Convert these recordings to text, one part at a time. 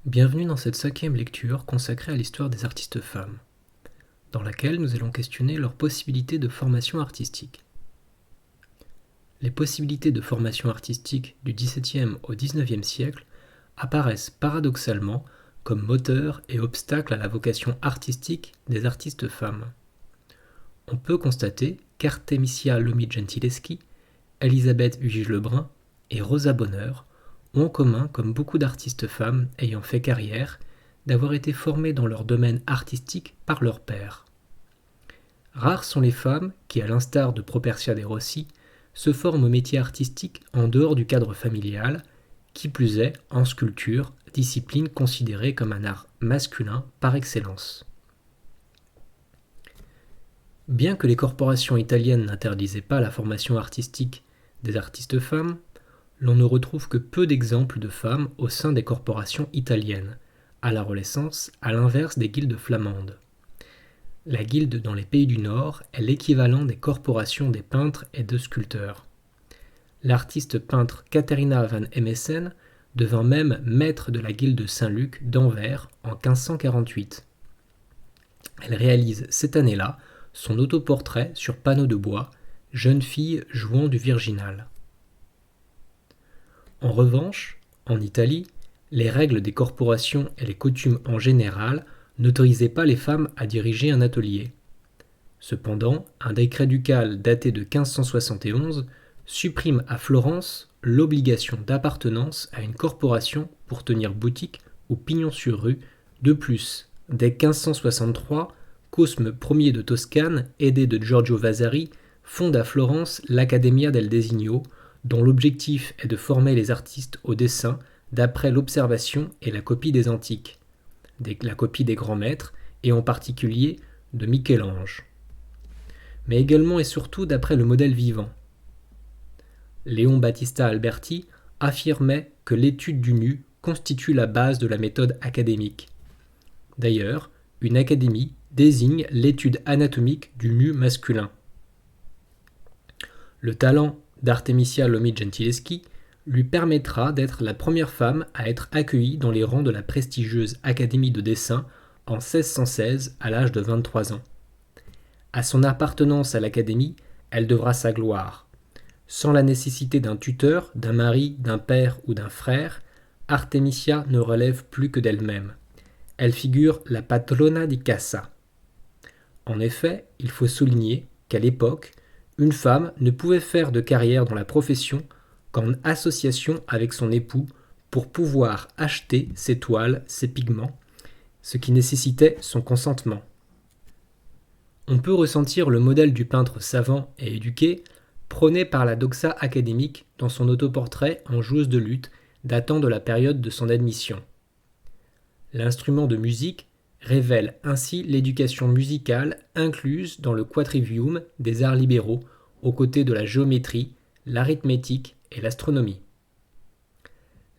Bienvenue dans cette 5e lecture consacrée à l'histoire des artistes femmes, dans laquelle nous allons questionner leurs possibilités de formation artistique. Les possibilités de formation artistique du XVIIe au XIXe siècle apparaissent paradoxalement comme moteurs et obstacles à la vocation artistique des artistes femmes. On peut constater qu'Artemisia Lomi-Gentileschi, Elisabeth Vigée-Lebrun et Rosa Bonheur ont en commun, comme beaucoup d'artistes femmes ayant fait carrière, d'avoir été formées dans leur domaine artistique par leur père. Rares sont les femmes qui, à l'instar de Propercia de Rossi, se forment au métier artistique en dehors du cadre familial, qui plus est en sculpture, discipline considérée comme un art masculin par excellence. Bien que les corporations italiennes n'interdisaient pas la formation artistique des artistes femmes, l'on ne retrouve que peu d'exemples de femmes au sein des corporations italiennes, à la Renaissance, à l'inverse des guildes flamandes. La guilde dans les pays du Nord est l'équivalent des corporations des peintres et de sculpteurs. L'artiste peintre Catharina van Emessen devint même maître de la guilde Saint-Luc d'Anvers en 1548. Elle réalise cette année-là son autoportrait sur panneau de bois, jeune fille jouant du virginal. En revanche, en Italie, les règles des corporations et les coutumes en général n'autorisaient pas les femmes à diriger un atelier. Cependant, un décret ducal daté de 1571 supprime à Florence l'obligation d'appartenance à une corporation pour tenir boutique ou pignon sur rue. De plus, dès 1563, Cosme Ier de Toscane, aidé de Giorgio Vasari, fonde à Florence l'Accademia del Disegno, dont l'objectif est de former les artistes au dessin d'après l'observation et la copie des antiques, la copie des grands maîtres, et en particulier de Michel-Ange, mais également et surtout d'après le modèle vivant. Léon Battista Alberti affirmait que l'étude du nu constitue la base de la méthode académique. D'ailleurs, une académie désigne l'étude anatomique du nu masculin. Le talent d'Artemisia Lomi-Gentileschi lui permettra d'être la première femme à être accueillie dans les rangs de la prestigieuse Académie de dessin en 1616 à l'âge de 23 ans. À son appartenance à l'Académie, elle devra sa gloire. Sans la nécessité d'un tuteur, d'un mari, d'un père ou d'un frère, Artemisia ne relève plus que d'elle-même. Elle figure la patrona di casa. En effet, il faut souligner qu'à l'époque, une femme ne pouvait faire de carrière dans la profession qu'en association avec son époux pour pouvoir acheter ses toiles, ses pigments, ce qui nécessitait son consentement. On peut ressentir le modèle du peintre savant et éduqué prôné par la doxa académique dans son autoportrait en joueuse de luth datant de la période de son admission. L'instrument de musique révèle ainsi l'éducation musicale incluse dans le quadrivium des arts libéraux aux côtés de la géométrie, l'arithmétique et l'astronomie.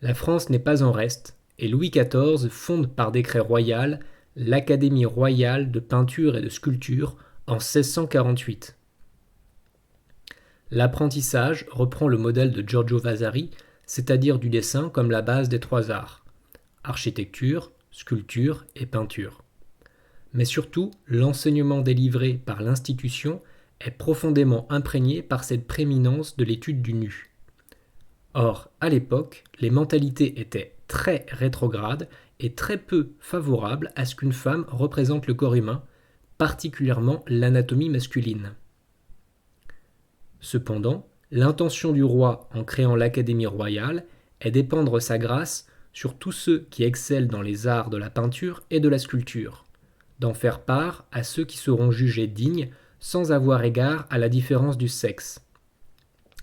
La France n'est pas en reste et Louis XIV fonde par décret royal l'Académie royale de peinture et de sculpture en 1648. L'apprentissage reprend le modèle de Giorgio Vasari, c'est-à-dire du dessin comme la base des trois arts, architecture, sculpture et peinture. Mais surtout, l'enseignement délivré par l'institution est profondément imprégné par cette prééminence de l'étude du nu. Or, à l'époque, les mentalités étaient très rétrogrades et très peu favorables à ce qu'une femme représente le corps humain, particulièrement l'anatomie masculine. Cependant, l'intention du roi en créant l'Académie royale est d'épandre sa grâce sur tous ceux qui excellent dans les arts de la peinture et de la sculpture, d'en faire part à ceux qui seront jugés dignes sans avoir égard à la différence du sexe.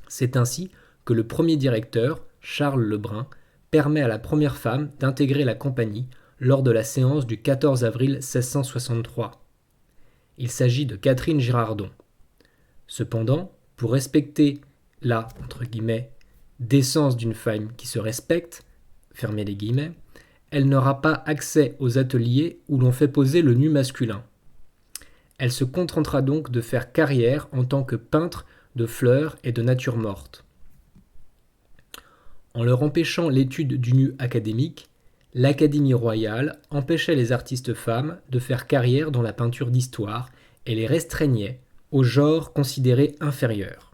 C'est ainsi que le premier directeur, Charles Lebrun, permet à la première femme d'intégrer la compagnie lors de la séance du 14 avril 1663. Il s'agit de Catherine Girardon. Cependant, pour respecter la « décence d'une femme qui se respecte », fermez les guillemets, elle n'aura pas accès aux ateliers où l'on fait poser le nu masculin. Elle se contentera donc de faire carrière en tant que peintre de fleurs et de nature morte. En leur empêchant l'étude du nu académique, l'Académie royale empêchait les artistes femmes de faire carrière dans la peinture d'histoire et les restreignait aux genres considérés inférieurs.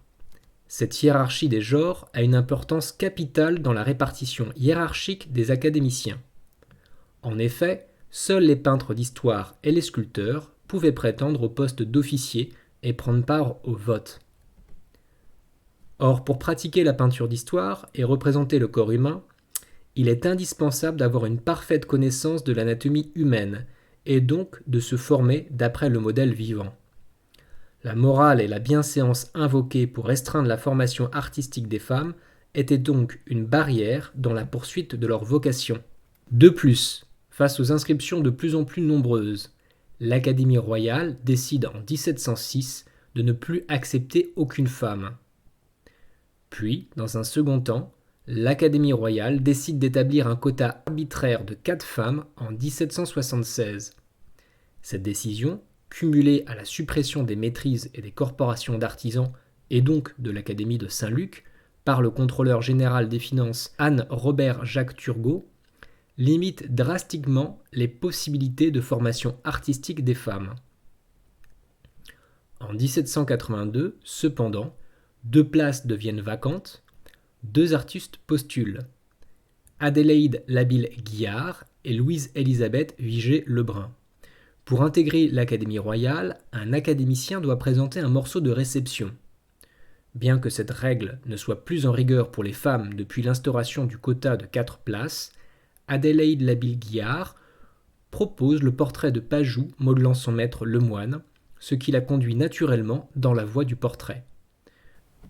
Cette hiérarchie des genres a une importance capitale dans la répartition hiérarchique des académiciens. En effet, seuls les peintres d'histoire et les sculpteurs pouvaient prétendre au poste d'officier et prendre part au vote. Or, pour pratiquer la peinture d'histoire et représenter le corps humain, il est indispensable d'avoir une parfaite connaissance de l'anatomie humaine et donc de se former d'après le modèle vivant. La morale et la bienséance invoquées pour restreindre la formation artistique des femmes étaient donc une barrière dans la poursuite de leur vocation. De plus, face aux inscriptions de plus en plus nombreuses, l'Académie royale décide en 1706 de ne plus accepter aucune femme. Puis, dans un second temps, l'Académie royale décide d'établir un quota arbitraire de 4 femmes en 1776. Cette décision, cumulée à la suppression des maîtrises et des corporations d'artisans et donc de l'Académie de Saint-Luc par le contrôleur général des finances Anne-Robert-Jacques Turgot, limite drastiquement les possibilités de formation artistique des femmes. En 1782, cependant, 2 places deviennent vacantes, 2 artistes postulent, Adélaïde Labille-Guiard et Louise-Élisabeth Vigée-Lebrun. Pour intégrer l'Académie royale, un académicien doit présenter un morceau de réception. Bien que cette règle ne soit plus en rigueur pour les femmes depuis l'instauration du quota de 4 places, Adélaïde Labille-Guiard propose le portrait de Pajou modelant son maître Lemoine, ce qui la conduit naturellement dans la voie du portrait.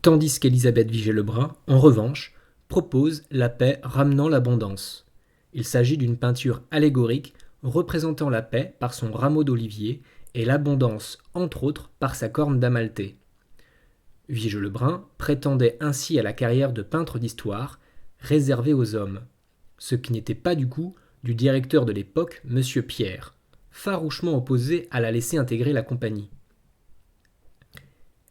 Tandis qu'Élisabeth Vigée-Lebrun, en revanche, propose la paix ramenant l'abondance. Il s'agit d'une peinture allégorique représentant la paix par son rameau d'olivier et l'abondance, entre autres, par sa corne d'amaltée. Vigée-Lebrun prétendait ainsi à la carrière de peintre d'histoire, réservée aux hommes, ce qui n'était pas du goût du directeur de l'époque, M. Pierre, farouchement opposé à la laisser intégrer la compagnie.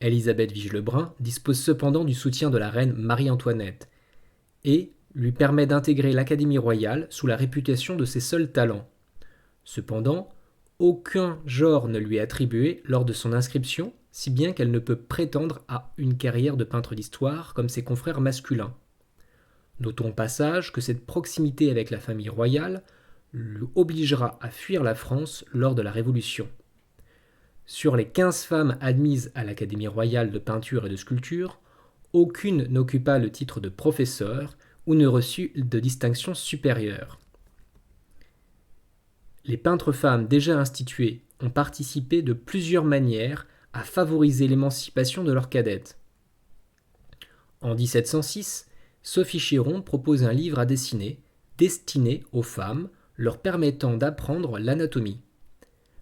Élisabeth Vigée-Lebrun dispose cependant du soutien de la reine Marie-Antoinette et lui permet d'intégrer l'Académie royale sous la réputation de ses seuls talents. Cependant, aucun genre ne lui est attribué lors de son inscription, si bien qu'elle ne peut prétendre à une carrière de peintre d'histoire comme ses confrères masculins. Notons au passage que cette proximité avec la famille royale l'obligera à fuir la France lors de la Révolution. Sur les 15 femmes admises à l'Académie royale de peinture et de sculpture, aucune n'occupa le titre de professeur ou ne reçut de distinction supérieure. Les peintres femmes déjà instituées ont participé de plusieurs manières à favoriser l'émancipation de leurs cadettes. En 1706, Sophie Chiron propose un livre à dessiner destiné aux femmes, leur permettant d'apprendre l'anatomie.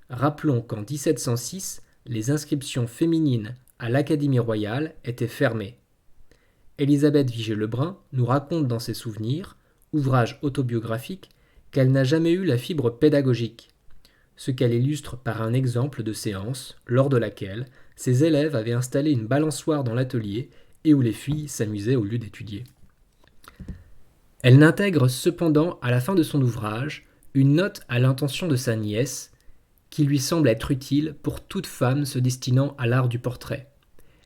Rappelons qu'en 1706, les inscriptions féminines à l'Académie royale étaient fermées. Élisabeth Vigée-Lebrun nous raconte dans ses souvenirs, ouvrage autobiographique, qu'elle n'a jamais eu la fibre pédagogique, ce qu'elle illustre par un exemple de séance lors de laquelle ses élèves avaient installé une balançoire dans l'atelier et où les filles s'amusaient au lieu d'étudier. Elle n'intègre cependant à la fin de son ouvrage une note à l'intention de sa nièce qui lui semble être utile pour toute femme se destinant à l'art du portrait.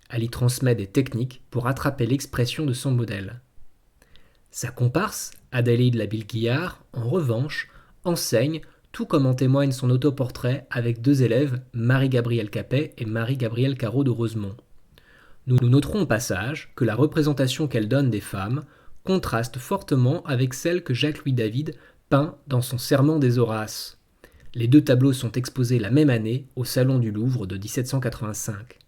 Elle y transmet des techniques pour attraper l'expression de son modèle. Sa comparse, Adélaïde Labille-Guiard, en revanche, enseigne, tout comme en témoigne son autoportrait avec 2 élèves, Marie-Gabrielle Capet et Marie-Gabrielle Carreau de Rosemont. Nous noterons au passage que la représentation qu'elle donne des femmes contraste fortement avec celle que Jacques-Louis David peint dans son Serment des Horaces. Les 2 tableaux sont exposés la même année au Salon du Louvre de 1785.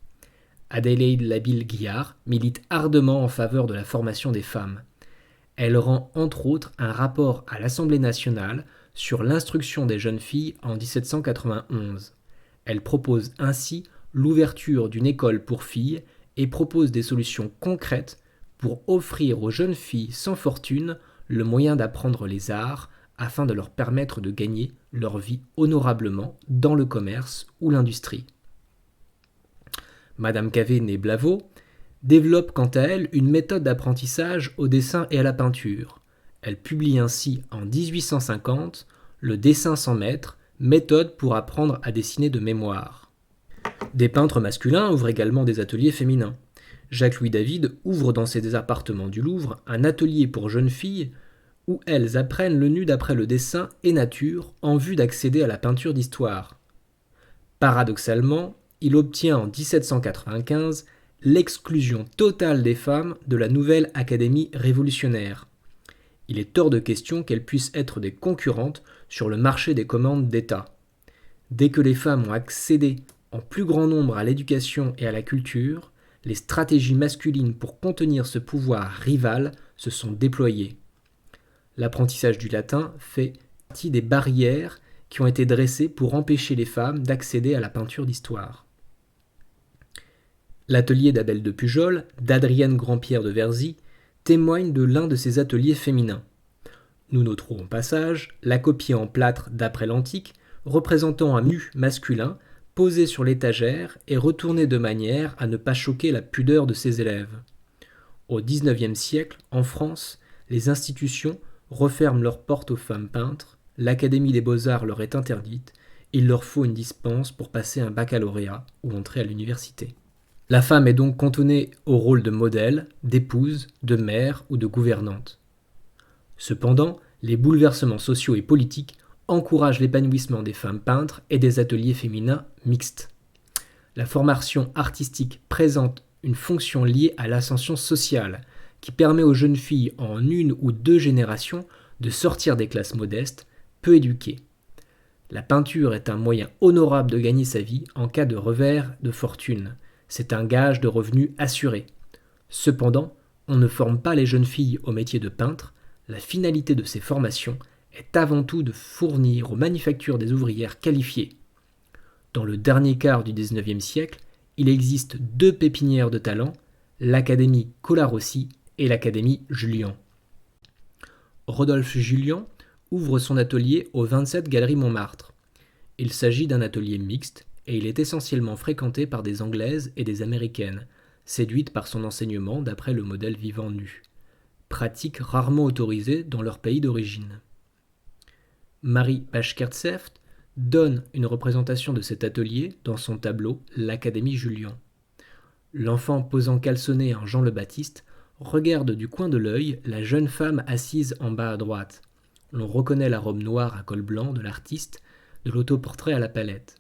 Adélaïde Labille-Guiard milite ardemment en faveur de la formation des femmes. Elle rend entre autres un rapport à l'Assemblée nationale sur l'instruction des jeunes filles en 1791. Elle propose ainsi l'ouverture d'une école pour filles et propose des solutions concrètes pour offrir aux jeunes filles sans fortune le moyen d'apprendre les arts afin de leur permettre de gagner leur vie honorablement dans le commerce ou l'industrie. Madame Cavé née Blaveau développe quant à elle une méthode d'apprentissage au dessin et à la peinture. Elle publie ainsi en 1850 le dessin sans maître, méthode pour apprendre à dessiner de mémoire. Des peintres masculins ouvrent également des ateliers féminins. Jacques-Louis David ouvre dans ses appartements du Louvre un atelier pour jeunes filles où elles apprennent le nu d'après le dessin et nature en vue d'accéder à la peinture d'histoire. Paradoxalement, il obtient en 1795 l'exclusion totale des femmes de la nouvelle Académie révolutionnaire. Il est hors de question qu'elles puissent être des concurrentes sur le marché des commandes d'État. Dès que les femmes ont accédé en plus grand nombre à l'éducation et à la culture, les stratégies masculines pour contenir ce pouvoir rival se sont déployées. L'apprentissage du latin fait partie des barrières qui ont été dressées pour empêcher les femmes d'accéder à la peinture d'histoire. L'atelier d'Abel de Pujol, d'Adrienne Grand-Pierre de Verzy, témoigne de l'un de ces ateliers féminins. Nous noterons au passage la copie en plâtre d'après l'Antique, représentant un nu masculin posé sur l'étagère et retourné de manière à ne pas choquer la pudeur de ses élèves. Au XIXe siècle, en France, les institutions referment leurs portes aux femmes peintres, l'Académie des Beaux-Arts leur est interdite, il leur faut une dispense pour passer un baccalauréat ou entrer à l'université. La femme est donc cantonnée au rôle de modèle, d'épouse, de mère ou de gouvernante. Cependant, les bouleversements sociaux et politiques encouragent l'épanouissement des femmes peintres et des ateliers féminins mixtes. La formation artistique présente une fonction liée à l'ascension sociale, qui permet aux jeunes filles en une ou deux générations de sortir des classes modestes, peu éduquées. La peinture est un moyen honorable de gagner sa vie en cas de revers de fortune. C'est un gage de revenus assuré. Cependant, on ne forme pas les jeunes filles au métier de peintre. La finalité de ces formations est avant tout de fournir aux manufactures des ouvrières qualifiées. Dans le dernier quart du XIXe siècle, il existe deux pépinières de talent, l'Académie Colarossi et l'Académie Julian. Rodolphe Julian ouvre son atelier au 27 Galerie Montmartre. Il s'agit d'un atelier mixte et il est essentiellement fréquenté par des Anglaises et des Américaines, séduites par son enseignement d'après le modèle vivant nu, pratique rarement autorisée dans leur pays d'origine. Marie Bashkirtseff donne une représentation de cet atelier dans son tableau L'Académie Julian. L'enfant posant caleçonné en Jean le Baptiste regarde du coin de l'œil la jeune femme assise en bas à droite. L'on reconnaît la robe noire à col blanc de l'artiste, de l'autoportrait à la palette.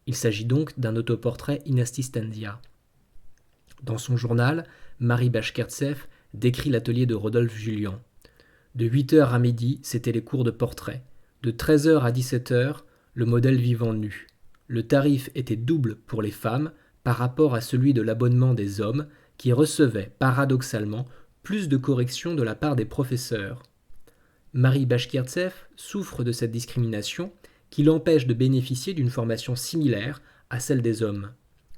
Il s'agit donc d'un autoportrait in assistentia. Dans son journal, Marie Bashkirtseff décrit l'atelier de Rodolphe Julian. De 8h à midi, c'était les cours de portrait. De 13h à 17h, le modèle vivant nu. Le tarif était double pour les femmes par rapport à celui de l'abonnement des hommes qui recevaient paradoxalement plus de corrections de la part des professeurs. Marie Bashkirtseff souffre de cette discrimination qui l'empêche de bénéficier d'une formation similaire à celle des hommes.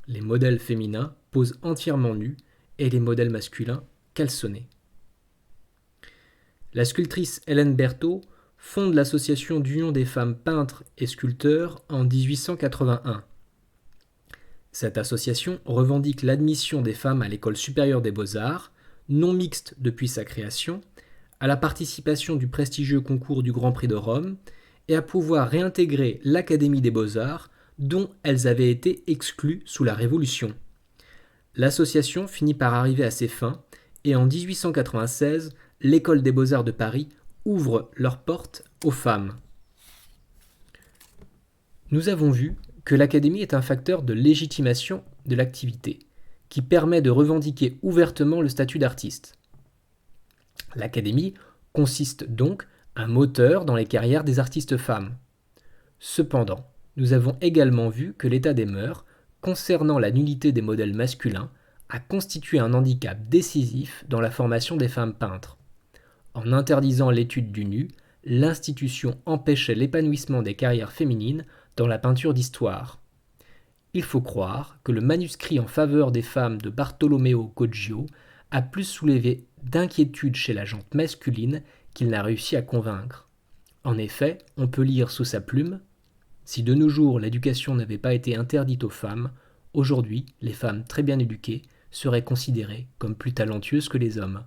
Les modèles féminins posent entièrement nus et les modèles masculins caleçonnés. La sculptrice Hélène Berthaud fonde l'association d'union des femmes peintres et sculpteurs en 1881. Cette association revendique l'admission des femmes à l'école supérieure des beaux-arts, non mixte depuis sa création, à la participation du prestigieux concours du Grand Prix de Rome et à pouvoir réintégrer l'Académie des beaux-arts dont elles avaient été exclues sous la Révolution. L'association finit par arriver à ses fins et en 1896, l'École des beaux-arts de Paris ouvre leurs portes aux femmes. Nous avons vu que l'Académie est un facteur de légitimation de l'activité, qui permet de revendiquer ouvertement le statut d'artiste. L'Académie consiste donc un moteur dans les carrières des artistes femmes. Cependant, nous avons également vu que l'état des mœurs, concernant la nullité des modèles masculins, a constitué un handicap décisif dans la formation des femmes peintres. En interdisant l'étude du nu, l'institution empêchait l'épanouissement des carrières féminines dans la peinture d'histoire. Il faut croire que le manuscrit en faveur des femmes de Bartolomeo Coggio a plus soulevé d'inquiétude chez la gente masculine qu'il n'a réussi à convaincre. En effet, on peut lire sous sa plume « Si de nos jours l'éducation n'avait pas été interdite aux femmes, aujourd'hui les femmes très bien éduquées seraient considérées comme plus talentueuses que les hommes. »